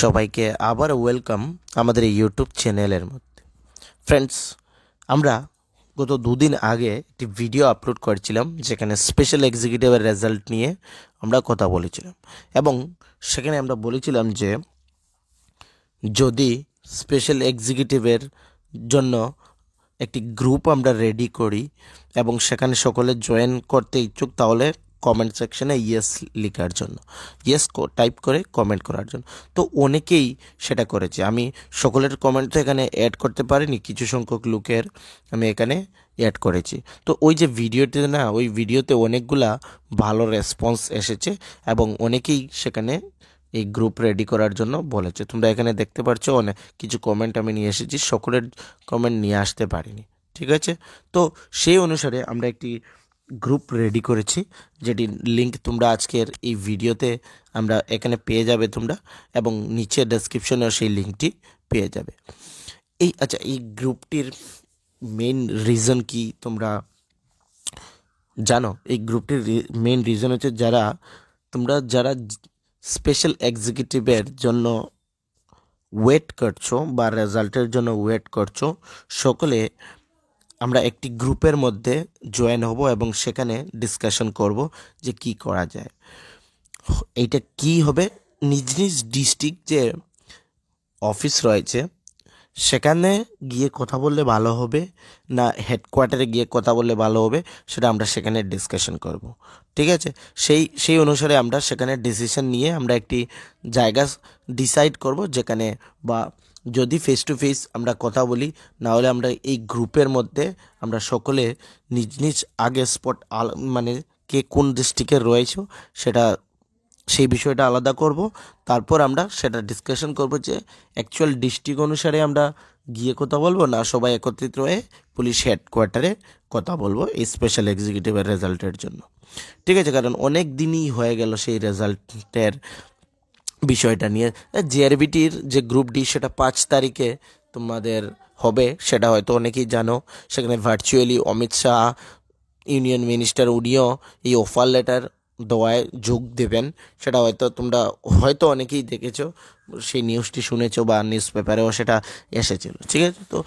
সবাইকে আবার ওয়েলকাম আমাদের এই ইউটিউব চ্যানেলের মধ্যে। ফ্রেন্ডস, আমরা গত দুদিন আগে একটি ভিডিও আপলোড করেছিলাম যেখানে স্পেশাল এক্সিকিউটিভের রেজাল্ট নিয়ে আমরা কথা বলেছিলাম এবং সেখানে আমরা বলেছিলাম যে যদি স্পেশাল এক্সিকিউটিভের জন্য একটি গ্রুপ আমরা রেডি করি এবং সেখানে সকলে জয়েন করতে ইচ্ছুক তাহলে কমেন্ট সেকশনে ইয়েস লেখার জন্য, ইয়েস টাইপ করে কমেন্ট করার জন্য। তো অনেকেই সেটা করেছে। আমি সকলের কমেন্ট তো এখানে অ্যাড করতে পারিনি, কিছু সংখ্যক লোকের আমি এখানে অ্যাড করেছি। তো ওই যে ভিডিওতে না, ওই ভিডিওতে অনেকগুলা ভালো রেসপন্স এসেছে এবং অনেকেই সেখানে এই গ্রুপ রেডি করার জন্য বলেছে। তোমরা এখানে দেখতে পাচ্ছ অনেক কিছু কমেন্ট আমি নিয়ে এসেছি, সকলের কমেন্ট নিয়ে আসতে পারিনি, ঠিক আছে। তো সেই অনুসারে আমরা একটি গ্রুপ রেডি করেছি, যেটি লিঙ্ক তোমরা আজকের এই ভিডিওতে আমরা এখানে পেয়ে যাবে তোমরা, এবং নিচে ডেসক্রিপশনেও সেই লিঙ্কটি পেয়ে যাবে। এই গ্রুপটির মেইন রিজন কি তোমরা জানো? এই গ্রুপটির মেইন রিজন হচ্ছে যারা স্পেশাল এক্সিকিউটিভের জন্য ওয়েট করছো বা রেজাল্টের জন্য ওয়েট করছো, সকলে আমরা একটি গ্রুপের মধ্যে জয়েন হব এবং সেখানে ডিসকাশন করব যে কি করা যায়। এইটা কি হবে, নিজ নিজ ডিস্ট্রিক্ট যে অফিস রয়েছে সেখানে গিয়ে কথা বললে ভালো হবে না হেডকোয়ার্টারে গিয়ে কথা বললে ভালো হবে, সেটা আমরা সেখানে ডিসকাশন করব, ঠিক আছে। সেই অনুসারে আমরা সেখানে ডিসিশন নিয়ে আমরা একটি জায়গা ডিসাইড করব যেখানে, বা যদি ফেস টু ফেস আমরা কথা বলি, না হলে আমরা এই গ্রুপের মধ্যে আমরা সকলে নিজ নিজ আগে স্পট মানে কে কোন ডিস্ট্রিক্টে রয়েছে সেই বিষয়টা আলাদা করব। তারপর আমরা সেটা ডিসকাশন করব যে অ্যাকচুয়াল ডিস্ট্রিক্ট অনুসারে আমরা গিয়ে কথা বলবো না সবাই একত্রিত হয়ে পুলিশ হেডকোয়ার্টারে কথা বলবো এই স্পেশাল এক্সিকিউটিভের রেজাল্টের জন্য, ঠিক আছে। কারণ অনেক দিনই হয়ে গেল সেই রেজাল্টের বিষয়টা নিয়ে। জিআরবিটির যে গ্রুপ ডি সেটা 5 তারিখে তোমাদের হবে, সেটা হয়তো অনেকেই জানো। সেখানে virtually Amit Shah union minister উনিও এই অফার লেটার দেওয়ায় যোগ দেবেন, সেটা তোমরা হয়তো অনেকেই দেখেছো, সেই নিউজটি শুনেছো বা নিউজ পেপারেও সেটা এসেছিল, ঠিক আছে। তো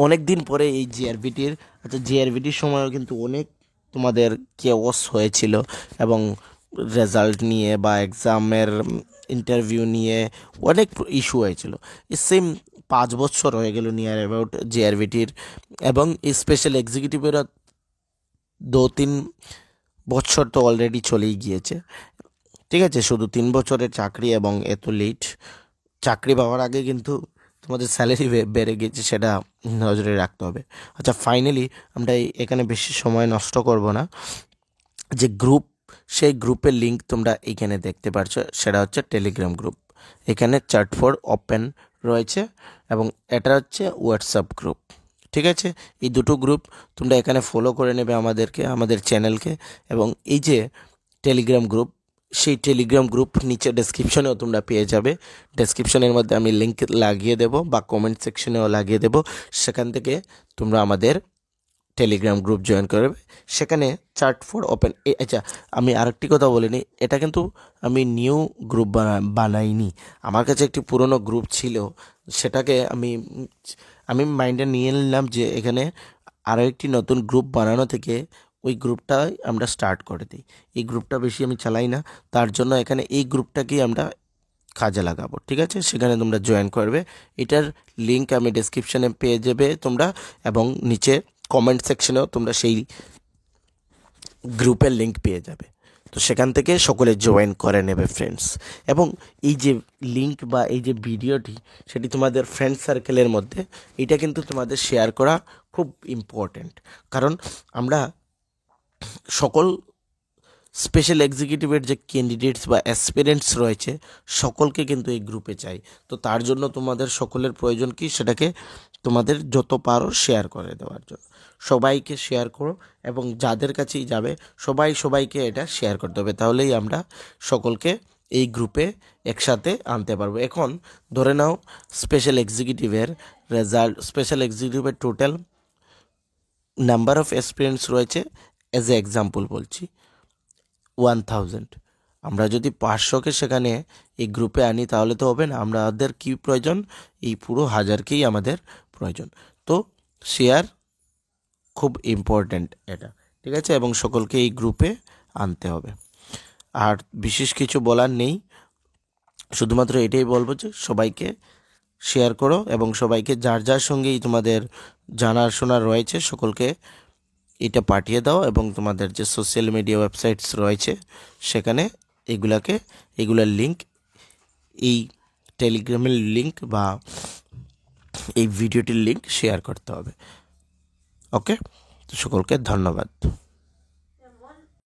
অনেক দিন পরে এই জিআরবিটির সময়ও কিন্তু অনেক তোমাদের কেওস হয়েছিল এবং রেজাল্ট নিয়ে বা এক্সামের ইন্টারভিউ নিয়ে অনেক ইস্যু হয়েছিল। সেম 5 বছর হয়ে গেল নিয়ার অ্যাবাউট জিআরবিটির, এবং স্পেশাল এক্সিকিউটিভেরও 2-3 বছর তো অলরেডি চলেই গিয়েছে, ঠিক আছে। শুধু 3 বছরের চাকরি এবং এত লেট চাকরি পাওয়ার আগে কিন্তু তোমাদের স্যালারি বেড়ে গেছে, সেটা নজরে রাখতে হবে। আচ্ছা, ফাইনালি আমরা এখানে বেশি সময় নষ্ট করব না। যে গ্রুপ, সেই গ্রুপের লিঙ্ক তোমরা এখানে দেখতে পাচ্ছ, সেটা হচ্ছে টেলিগ্রাম গ্রুপ। এখানে চ্যাট ফর ওপেন রয়েছে এবং এটা হচ্ছে হোয়াটসঅ্যাপ গ্রুপ, ঠিক আছে। এই দুটো গ্রুপ তোমরা এখানে ফলো করে নেবে আমাদের চ্যানেলকে। এবং এই যে টেলিগ্রাম গ্রুপ, সেই টেলিগ্রাম গ্রুপ নিচে ডেসক্রিপশনেও তোমরা পেয়ে যাবে। ডেসক্রিপশনের মধ্যে আমি লিঙ্ক লাগিয়ে দেব বা কমেন্ট সেকশনেও লাগিয়ে দেব, সেখান থেকে তোমরা আমাদের টেলিগ্রাম গ্রুপ জয়েন করবে। সেখানে চ্যাট ফর ওপেন। আচ্ছা, আমি আরেকটি কথা বলিনি, এটা কিন্তু আমি নিউ গ্রুপ বানাইনি। আমার কাছে একটি পুরনো গ্রুপ ছিল, সেটাকে আমি মাইন্ডে নিয়ে নিলাম যে এখানে আরও একটি নতুন গ্রুপ বানানো থেকে ওই গ্রুপটাই আমরা স্টার্ট করে দিই। এই গ্রুপটা বেশি আমি চালাই না, তার জন্য এখানে এই গ্রুপটাকেই আমরা কাজে লাগাবো, ঠিক আছে। সেখানে তোমরা জয়েন করবে, এটার লিঙ্ক আমি ডেসক্রিপশনে পেয়ে যাবে তোমরা, এবং নিচে কমেন্ট সেকশনেও তোমরা সেই গ্রুপের লিঙ্ক পেয়ে যাবে। তো সেখান থেকে সকলে জয়েন করে নেবে ফ্রেন্ডস। এবং এই যে লিঙ্ক বা এই যে ভিডিওটি, সেটি তোমাদের ফ্রেন্ড সার্কেলের মধ্যে এটা কিন্তু তোমাদের শেয়ার করা খুব ইম্পর্ট্যান্ট। কারণ আমরা সকল স্পেশাল এক্সিকিউটিভের যে ক্যান্ডিডেটস বা অ্যাসপিরেন্টস রয়েছে সকলকে কিন্তু এই গ্রুপে চাই। তো তার জন্য তোমাদের সকলের প্রয়োজন কি, সেটাকে তোমাদের যত পারো শেয়ার করে দেওয়ার জন্য সবাইকে শেয়ার করো, এবং যাদের কাছেই যাবে সবাইকে এটা শেয়ার করতে হবে, তাহলেই আমরা সকলকে এই গ্রুপে একসাথে আনতে পারবো। এখন ধরে নাও স্পেশাল এক্সিকিউটিভের টোটাল নাম্বার অফ এক্সপিরিয়েন্স রয়েছে, অ্যাজ এ এক্সাম্পল বলছি 1000। আমরা যদি 500কে সেখানে এই গ্রুপে আনি তাহলে তো হবে না, আমাদের কি প্রয়োজন, এই পুরো 1000কেই আমাদের প্রয়োজন। তো শেয়ার খুব ইম্পর্ট্যান্ট এটা, ঠিক আছে, এবং সকলকে এই গ্রুপে আনতে হবে। আর বিশেষ কিছু বলার নেই, শুধুমাত্র এটাই বলবো যে সবাইকে শেয়ার করো এবং সবাইকে যার যার সঙ্গেই তোমাদের জানাশোনা রয়েছে সকলকে এটা পাঠিয়ে দাও, এবং তোমাদের যে সোশ্যাল মিডিয়া ওয়েবসাইটস রয়েছে সেখানে এগুলার লিঙ্ক, এই টেলিগ্রামের লিঙ্ক বা এই ভিডিওটির লিঙ্ক শেয়ার করতে হবে। ওকে, তো সকলকে ধন্যবাদ।